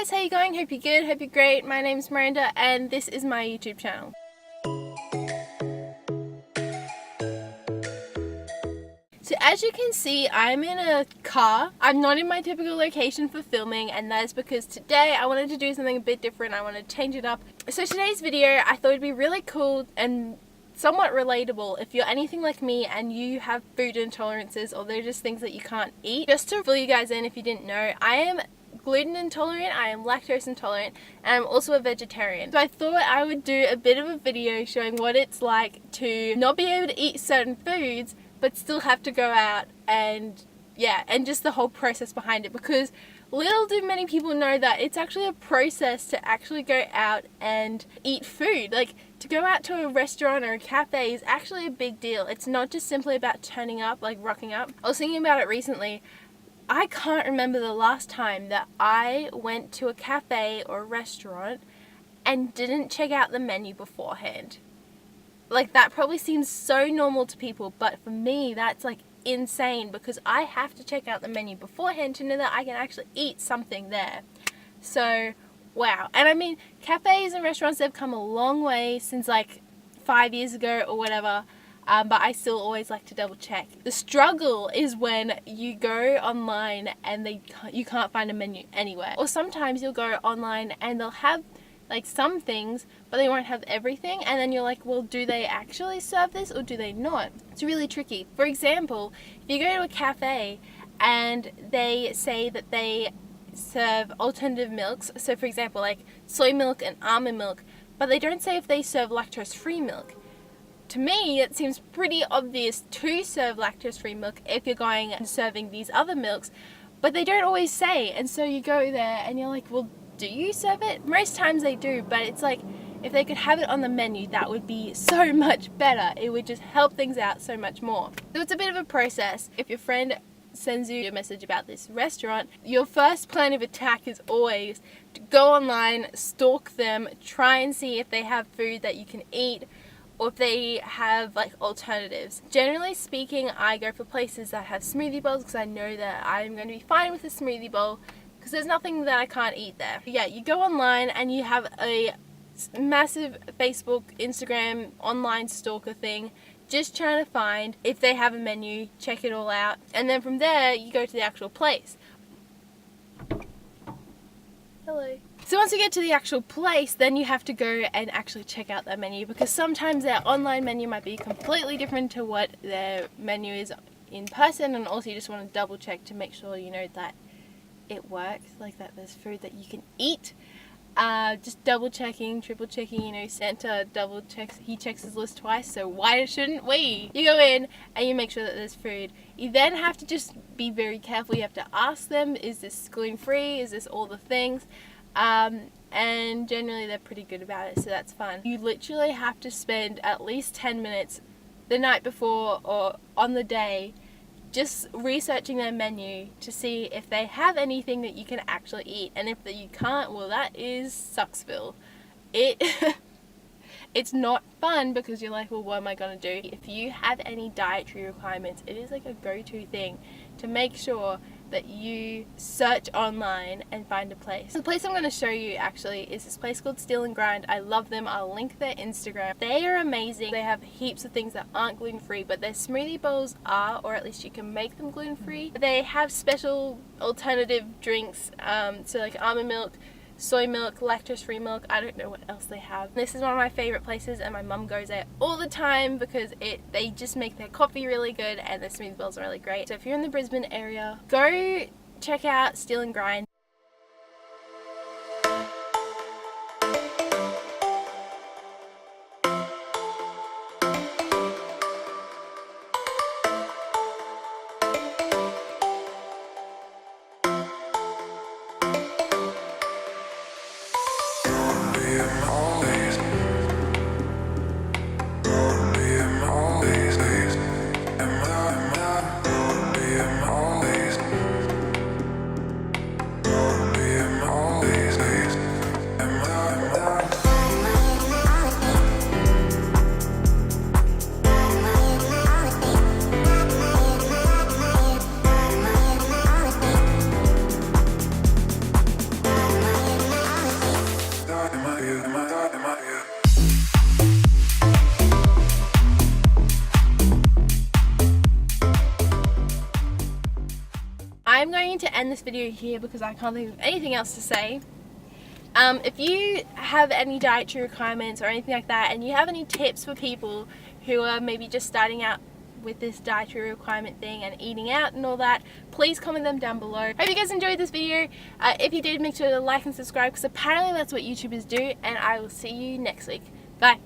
guys, how you going? Hope you're good, hope you're great. My name's Miranda and this is my YouTube channel. So as you can see, I'm in a car. I'm not in my typical location for filming, and that is because today I wanted to do something a bit different. I wanted to change it up. So today's video, I thought it'd be really cool and somewhat relatable if you're anything like me and you have food intolerances or they're just things that you can't eat. Just to fill you guys in if you didn't know, I am gluten intolerant, I am lactose intolerant, and I'm also a vegetarian. So I thought I would do a bit of a video showing what it's like to not be able to eat certain foods but still have to go out and just the whole process behind it, because little do many people know that it's actually a process to actually go out and eat food. Like, to go out to a restaurant or a cafe is actually a big deal. It's not just simply about turning up, like rocking up. I was thinking about it recently. I can't remember the last time that I went to a cafe or a restaurant and didn't check out the menu beforehand. Like, that probably seems so normal to people, but for me that's like insane, because I have to check out the menu beforehand to know that I can actually eat something there. So wow. And I mean, cafes and restaurants, they've come a long way since like 5 years ago or whatever, but I still always like to double check. The struggle is when you go online and you can't find a menu anywhere, or sometimes you'll go online and they'll have like some things but they won't have everything, and then you're like, well, do they actually serve this or do they not? It's really tricky. For example, if you go to a cafe and they say that they serve alternative milks, so for example like soy milk and almond milk, but they don't say if they serve lactose-free milk. To me, it seems pretty obvious to serve lactose-free milk if you're going and serving these other milks, but they don't always say, and so you go there and you're like, well, do you serve it? Most times they do, but it's like, if they could have it on the menu, that would be so much better. It would just help things out so much more. So it's a bit of a process. If your friend sends you a message about this restaurant, your first plan of attack is always to go online, stalk them, try and see if they have food that you can eat, or if they have like alternatives. Generally speaking, I go for places that have smoothie bowls because I know that I'm going to be fine with a smoothie bowl, because there's nothing that I can't eat there. But yeah, you go online and you have a massive Facebook, Instagram, online stalker thing, just trying to find if they have a menu, check it all out, and then from there you go to the actual place. Hello. So once you get to the actual place, then you have to go and actually check out their menu, because sometimes their online menu might be completely different to what their menu is in person, and also you just want to double check to make sure you know that it works, like that there's food that you can eat. Just double checking, triple checking, you know, Santa double checks, he checks his list twice, so why shouldn't we? You go in and you make sure that there's food. You then have to just be very careful. You have to ask them, is this gluten-free, is this all the things? And generally they're pretty good about it, so that's fun. You literally have to spend at least 10 minutes the night before or on the day just researching their menu to see if they have anything that you can actually eat, and if that you can't, well, that is Sucksville. It's not fun, because you're like, well, what am I gonna do? If you have any dietary requirements, it is like a go-to thing to make sure that you search online and find a place. The place I'm going to show you actually is this place called Steal and Grind. I love them. I'll link their Instagram. They are amazing. They have heaps of things that aren't gluten-free, but their smoothie bowls are, or at least you can make them gluten-free. They have special alternative drinks, so like almond milk, soy milk, lactose-free milk. I don't know what else they have. This is one of my favorite places, and my mum goes there all the time because they just make their coffee really good and their smoothie bowls are really great. So if you're in the Brisbane area, go check out Steal and Grind. I'm going to end this video here because I can't think of anything else to say. If you have any dietary requirements or anything like that, and you have any tips for people who are maybe just starting out with this dietary requirement thing and eating out and all that, please comment them down below. Hope you guys enjoyed this video. If you did, make sure to like and subscribe because apparently that's what YouTubers do, and I will see you next week. Bye.